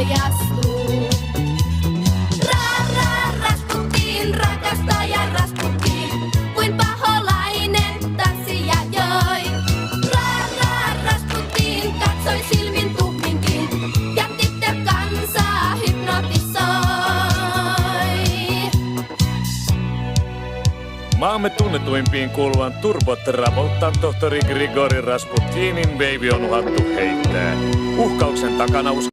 paljastuu. Rasputin, rakastaja Rasputin, kuin paholainen tanssija joi. Rasputin katsoi silmin tuhminkin ja tyttö kansaa hypnotisoi. Maamme tunnetuimpiin kuuluvan Turbo-Travoltan tohtori Grigori Rasputinin baby on uhattu heittää. Uhkauksen takana uskon